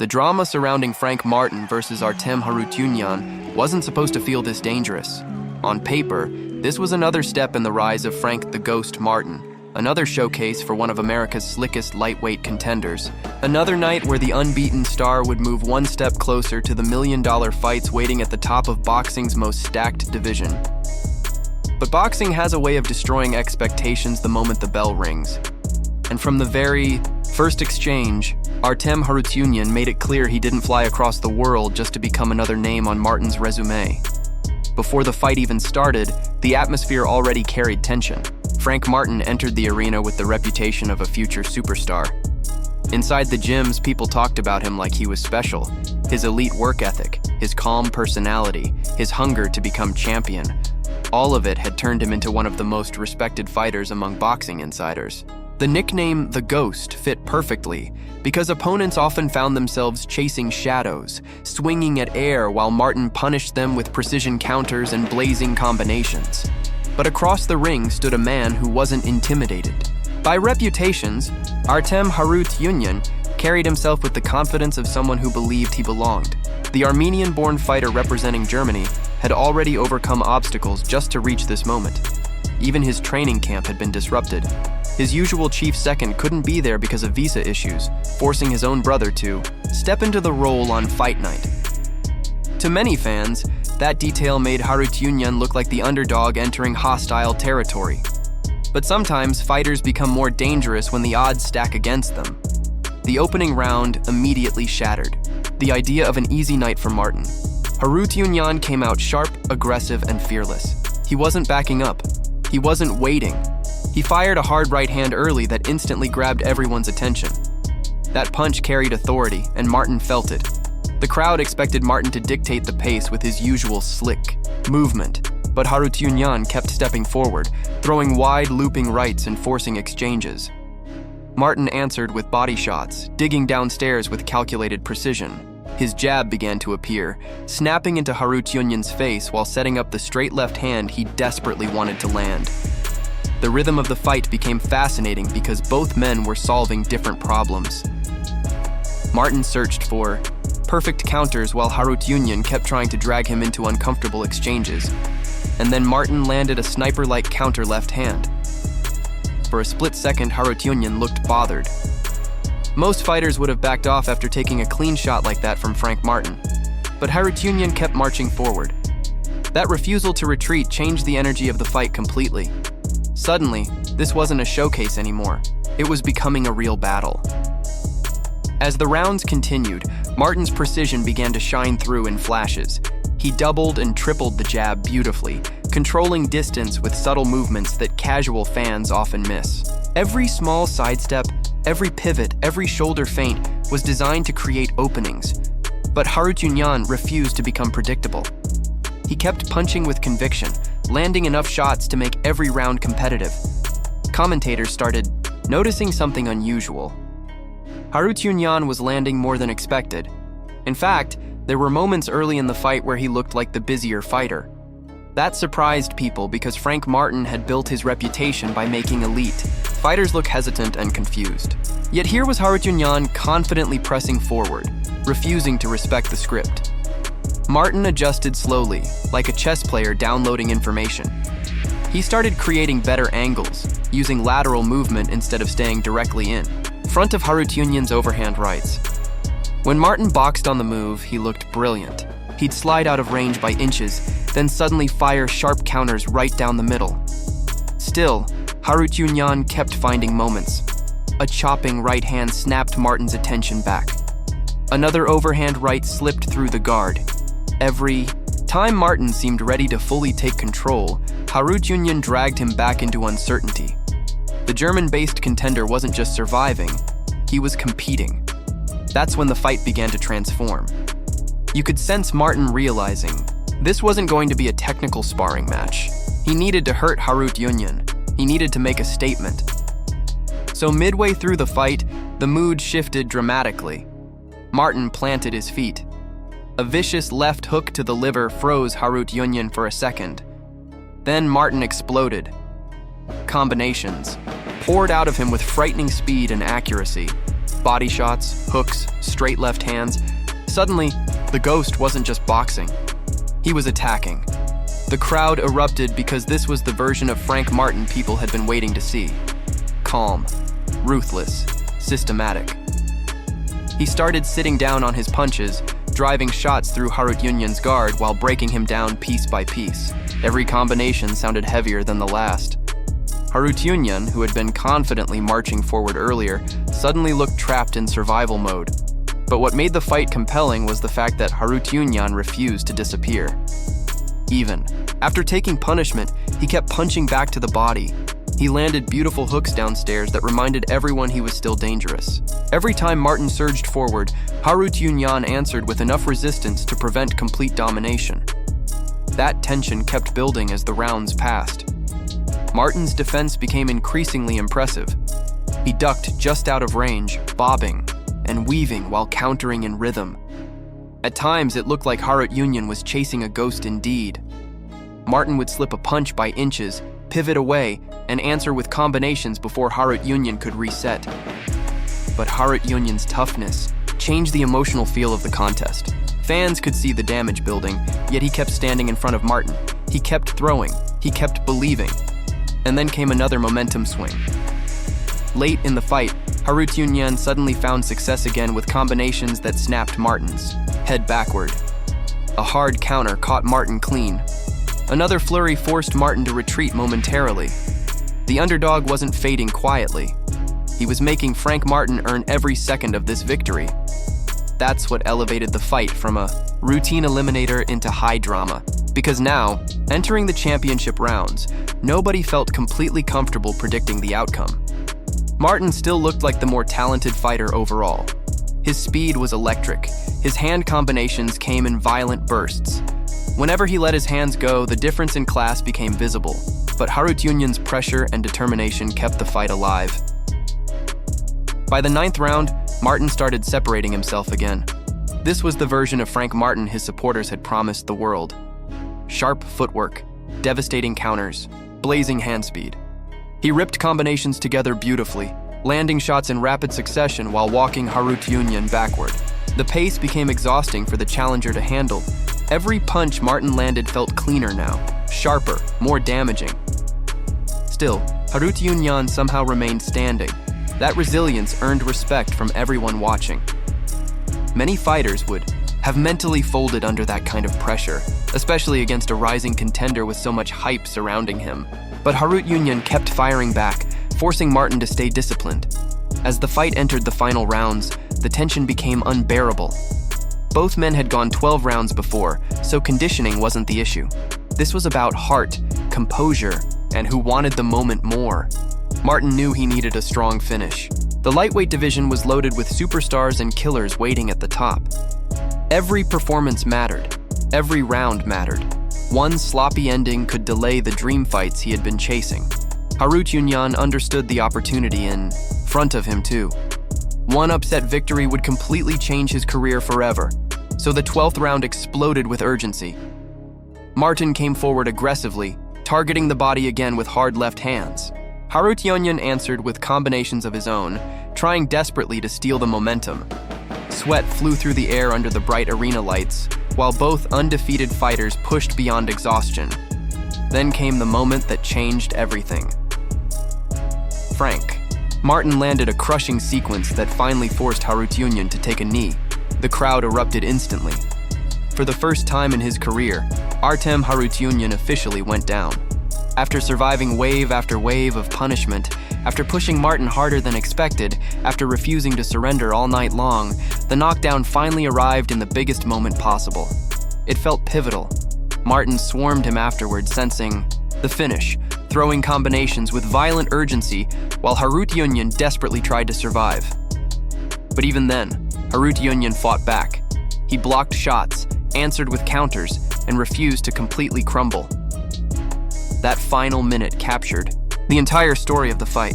The drama surrounding Frank Martin versus Artem Harutyunyan wasn't supposed to feel this dangerous. On paper, this was another step in the rise of Frank the Ghost Martin, another showcase for one of America's slickest lightweight contenders, another night where the unbeaten star would move one step closer to the million-dollar fights waiting at the top of boxing's most stacked division. But boxing has a way of destroying expectations the moment the bell rings. And from the very first exchange, Artem Harutyunyan made it clear he didn't fly across the world just to become another name on Martin's resume. Before the fight even started, the atmosphere already carried tension. Frank Martin entered the arena with the reputation of a future superstar. Inside the gyms, people talked about him like he was special. His elite work ethic, his calm personality, his hunger to become champion, all of it had turned him into one of the most respected fighters among boxing insiders. The nickname The Ghost fit perfectly because opponents often found themselves chasing shadows, swinging at air while Martin punished them with precision counters and blazing combinations. But across the ring stood a man who wasn't intimidated. By reputations, Artem Harutyunyan carried himself with the confidence of someone who believed he belonged. The Armenian-born fighter representing Germany had already overcome obstacles just to reach this moment. Even his training camp had been disrupted. His usual chief second couldn't be there because of visa issues, forcing his own brother to step into the role on fight night. To many fans, that detail made Harutyunyan look like the underdog entering hostile territory. But sometimes fighters become more dangerous when the odds stack against them. The opening round immediately shattered the idea of an easy night for Martin. Harutyunyan came out sharp, aggressive, and fearless. He wasn't backing up. He wasn't waiting. He fired a hard right hand early that instantly grabbed everyone's attention. That punch carried authority, and Martin felt it. The crowd expected Martin to dictate the pace with his usual slick movement, but Harutyunyan kept stepping forward, throwing wide looping rights and forcing exchanges. Martin answered with body shots, digging downstairs with calculated precision. His jab began to appear, snapping into Harutyunyan's face while setting up the straight left hand he desperately wanted to land. The rhythm of the fight became fascinating because both men were solving different problems. Martin searched for perfect counters while Harutyunyan kept trying to drag him into uncomfortable exchanges. And then Martin landed a sniper-like counter left hand. For a split second, Harutyunyan looked bothered. Most fighters would have backed off after taking a clean shot like that from Frank Martin. But Harutyunyan kept marching forward. That refusal to retreat changed the energy of the fight completely. Suddenly, this wasn't a showcase anymore. It was becoming a real battle. As the rounds continued, Martin's precision began to shine through in flashes. He doubled and tripled the jab beautifully, controlling distance with subtle movements that casual fans often miss. Every small sidestep, every pivot, every shoulder feint was designed to create openings. But Harutyunyan refused to become predictable. He kept punching with conviction, landing enough shots to make every round competitive. Commentators started noticing something unusual. Harutyunyan was landing more than expected. In fact, there were moments early in the fight where he looked like the busier fighter. That surprised people because Frank Martin had built his reputation by making elite fighters look hesitant and confused. Yet here was Harutyunyan confidently pressing forward, refusing to respect the script. Martin adjusted slowly, like a chess player downloading information. He started creating better angles, using lateral movement instead of staying directly in front of Harutyunyan's overhand rights. When Martin boxed on the move, he looked brilliant. He'd slide out of range by inches, then suddenly fire sharp counters right down the middle. Still, Harutyunyan kept finding moments. A chopping right hand snapped Martin's attention back. Another overhand right slipped through the guard. Every time Martin seemed ready to fully take control, Harutyunyan dragged him back into uncertainty. The German-based contender wasn't just surviving, he was competing. That's when the fight began to transform. You could sense Martin realizing this wasn't going to be a technical sparring match. He needed to hurt Harutyunyan. He needed to make a statement. So midway through the fight, the mood shifted dramatically. Martin planted his feet. A vicious left hook to the liver froze Harutyunyan for a second. Then Martin exploded. Combinations poured out of him with frightening speed and accuracy. Body shots, hooks, straight left hands. Suddenly, the Ghost wasn't just boxing. He was attacking. The crowd erupted because this was the version of Frank Martin people had been waiting to see. Calm, ruthless, systematic. He started sitting down on his punches, driving shots through Harutyunyan's guard while breaking him down piece by piece. Every combination sounded heavier than the last. Harutyunyan, who had been confidently marching forward earlier, suddenly looked trapped in survival mode. But what made the fight compelling was the fact that Harutyunyan refused to disappear. Even after taking punishment, he kept punching back to the body. He landed beautiful hooks downstairs that reminded everyone he was still dangerous. Every time Martin surged forward, Harutyunyan answered with enough resistance to prevent complete domination. That tension kept building as the rounds passed. Martin's defense became increasingly impressive. He ducked just out of range, bobbing and weaving while countering in rhythm. At times, it looked like Harutyunyan was chasing a ghost indeed. Martin would slip a punch by inches, pivot away, and answer with combinations before Harutyunyan could reset. But Harutyunyan's toughness changed the emotional feel of the contest. Fans could see the damage building, yet he kept standing in front of Martin. He kept throwing, he kept believing. And then came another momentum swing. Late in the fight, Harutyunyan suddenly found success again with combinations that snapped Martin's head backward. A hard counter caught Martin clean. Another flurry forced Martin to retreat momentarily. The underdog wasn't fading quietly. He was making Frank Martin earn every second of this victory. That's what elevated the fight from a routine eliminator into high drama. Because now, entering the championship rounds, nobody felt completely comfortable predicting the outcome. Martin still looked like the more talented fighter overall. His speed was electric. His hand combinations came in violent bursts. Whenever he let his hands go, the difference in class became visible. But Harutyunyan's pressure and determination kept the fight alive. By the 9th round, Martin started separating himself again. This was the version of Frank Martin his supporters had promised the world. Sharp footwork, devastating counters, blazing hand speed. He ripped combinations together beautifully, landing shots in rapid succession while walking Harutyunyan backward. The pace became exhausting for the challenger to handle. Every punch Martin landed felt cleaner now, sharper, more damaging. Still, Harutyunyan somehow remained standing. That resilience earned respect from everyone watching. Many fighters would have mentally folded under that kind of pressure, especially against a rising contender with so much hype surrounding him. But Harutyunyan kept firing back, forcing Martin to stay disciplined. As the fight entered the final rounds, the tension became unbearable. Both men had gone 12 rounds before, so conditioning wasn't the issue. This was about heart, composure, and who wanted the moment more. Martin knew he needed a strong finish. The lightweight division was loaded with superstars and killers waiting at the top. Every performance mattered. Every round mattered. One sloppy ending could delay the dream fights he had been chasing. Harutyunyan understood the opportunity in front of him too. One upset victory would completely change his career forever, so the 12th round exploded with urgency. Martin came forward aggressively, targeting the body again with hard left hands. Harutyunyan answered with combinations of his own, trying desperately to steal the momentum. Sweat flew through the air under the bright arena lights, while both undefeated fighters pushed beyond exhaustion. Then came the moment that changed everything. Frank Martin landed a crushing sequence that finally forced Harutyunyan to take a knee. The crowd erupted instantly. For the first time in his career, Artem Harutyunyan officially went down. After surviving wave after wave of punishment, after pushing Martin harder than expected, after refusing to surrender all night long, the knockdown finally arrived in the biggest moment possible. It felt pivotal. Martin swarmed him afterward, sensing the finish, throwing combinations with violent urgency, while Harutyunyan desperately tried to survive. But even then, Harutyunyan fought back. He blocked shots, answered with counters, and refused to completely crumble. That final minute captured the entire story of the fight.